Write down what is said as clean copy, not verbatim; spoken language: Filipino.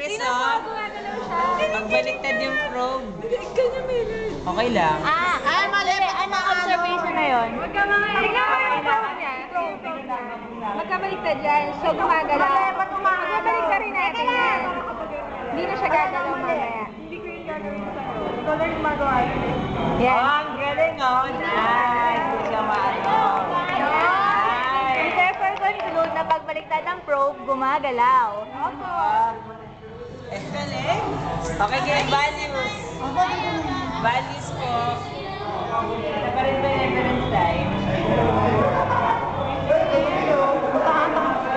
Tingnan mo, gumagalaw siya. Pagbaliktad yung probe. Ganyan, Miller. Okay lang. Ay, mali. Ano observation na yun? Tingnan mo yung probe niya. Magkabaliktad yan. So, gumagalaw. Magbabaliktad rin natin yan. Hindi na siya gagalaw mamaya. Hindi ko yung gagawin sa'yo. Ikaw lang yung magawa. Yan. Oh, ang galing oh. Nice. Hindi siya maano. If ever conclude na pagbaliktad ng probe, gumagalaw. Eh, galing. Okay, game values. Values po.